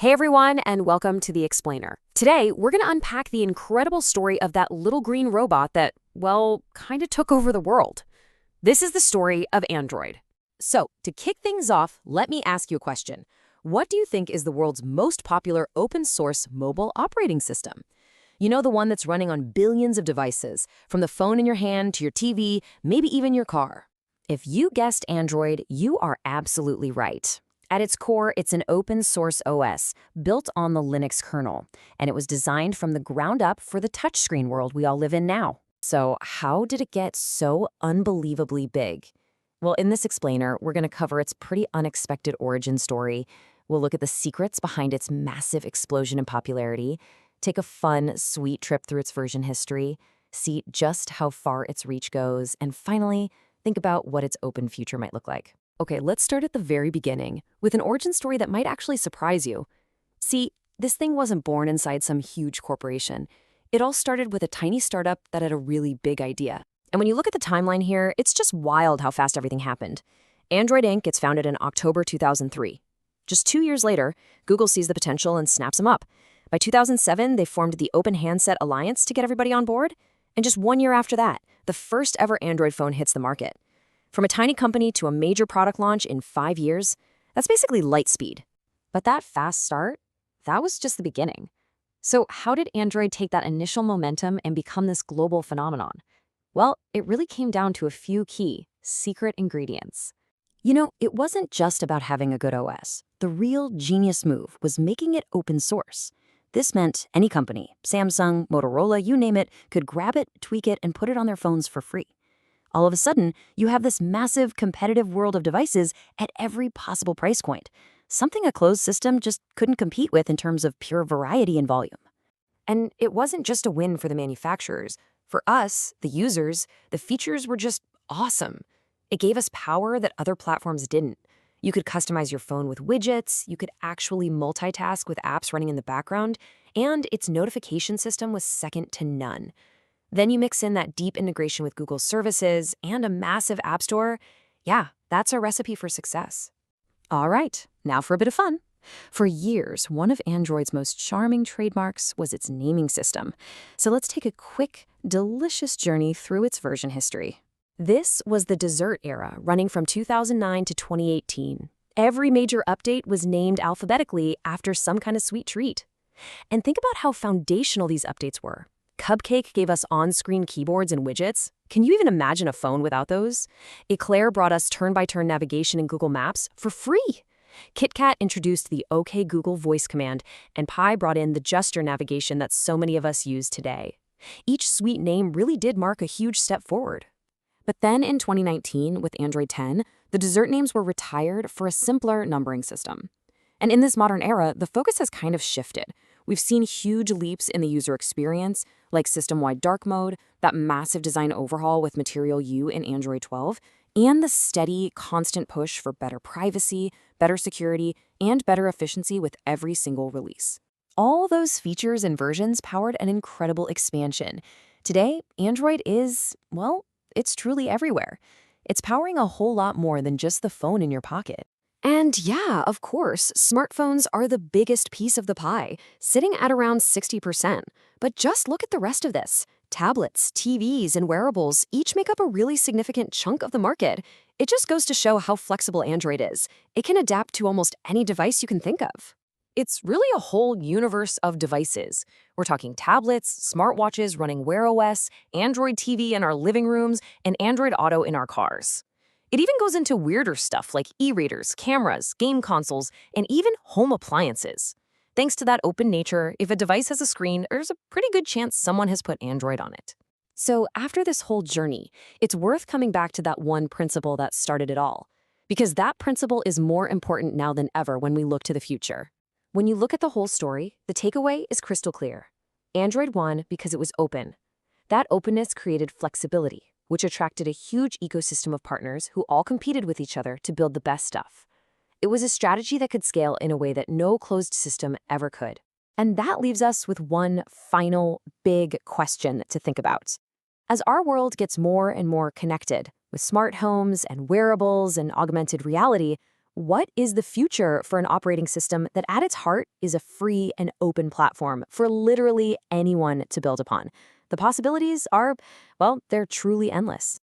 Hey everyone, and welcome to The Explainer. Today, we're going to unpack the incredible story of that little green robot that, well, kind of took over the world. This is the story of Android. So, to kick things off, let me ask you a question. What do you think is the world's most popular open-source mobile operating system? You know, the one that's running on billions of devices, from the phone in your hand to your TV, maybe even your car. If you guessed Android, you are absolutely right. At its core, it's an open-source OS built on the Linux kernel, and it was designed from the ground up for the touchscreen world we all live in now. So how did it get so unbelievably big? Well, in this explainer, we're going to cover its pretty unexpected origin story. We'll look at the secrets behind its massive explosion in popularity, take a fun, sweet trip through its version history, see just how far its reach goes, and finally, think about what its open future might look like. Okay, let's start at the very beginning, with an origin story that might actually surprise you. See, this thing wasn't born inside some huge corporation. It all started with a tiny startup that had a really big idea. And when you look at the timeline here, it's just wild how fast everything happened. Android Inc. gets founded in October 2003. Just 2 years later, Google sees the potential and snaps them up. By 2007, they formed the Open Handset Alliance to get everybody on board. And just 1 year after that, the first ever Android phone hits the market. From a tiny company to a major product launch in 5 years, that's basically light speed. But that fast start, that was just the beginning. So how did Android take that initial momentum and become this global phenomenon? Well, it really came down to a few key, secret ingredients. You know, it wasn't just about having a good OS. The real genius move was making it open source. This meant any company, Samsung, Motorola, you name it, could grab it, tweak it, and put it on their phones for free. All of a sudden, you have this massive competitive world of devices at every possible price point, something a closed system just couldn't compete with in terms of pure variety and volume. And it wasn't just a win for the manufacturers. For us, the users, the features were just awesome. It gave us power that other platforms didn't. You could customize your phone with widgets, you could actually multitask with apps running in the background, and its notification system was second to none. Then you mix in that deep integration with Google's services and a massive app store. Yeah, that's a recipe for success. All right, now for a bit of fun. For years, one of Android's most charming trademarks was its naming system. So let's take a quick, delicious journey through its version history. This was the dessert era, running from 2009 to 2018. Every major update was named alphabetically after some kind of sweet treat. And think about how foundational these updates were. Cupcake gave us on-screen keyboards and widgets. Can you even imagine a phone without those? Eclair brought us turn-by-turn navigation in Google Maps for free. KitKat introduced the OK Google voice command, and Pi brought in the gesture navigation that so many of us use today. Each sweet name really did mark a huge step forward. But then in 2019, with Android 10, the dessert names were retired for a simpler numbering system. And in this modern era, the focus has kind of shifted. We've seen huge leaps in the user experience, like system-wide dark mode, that massive design overhaul with Material U in Android 12, and the steady, constant push for better privacy, better security, and better efficiency with every single release. All those features and versions powered an incredible expansion. Today, Android is, well, it's truly everywhere. It's powering a whole lot more than just the phone in your pocket. And yeah, of course, smartphones are the biggest piece of the pie, sitting at around 60%. But just look at the rest of this. Tablets, TVs, and wearables each make up a really significant chunk of the market. It just goes to show how flexible Android is. It can adapt to almost any device you can think of. It's really a whole universe of devices. We're talking tablets, smartwatches running Wear OS, Android TV in our living rooms, and Android Auto in our cars. It even goes into weirder stuff like e-readers, cameras, game consoles, and even home appliances. Thanks to that open nature, if a device has a screen, there's a pretty good chance someone has put Android on it. So after this whole journey, it's worth coming back to that one principle that started it all. Because that principle is more important now than ever when we look to the future. When you look at the whole story, the takeaway is crystal clear. Android won because it was open. That openness created flexibility, which attracted a huge ecosystem of partners who all competed with each other to build the best stuff. It was a strategy that could scale in a way that no closed system ever could. And that leaves us with one final big question to think about. As our world gets more and more connected, with smart homes and wearables and augmented reality, What is the future for an operating system that at its heart is a free and open platform for literally anyone to build upon? The possibilities are, well, they're truly endless.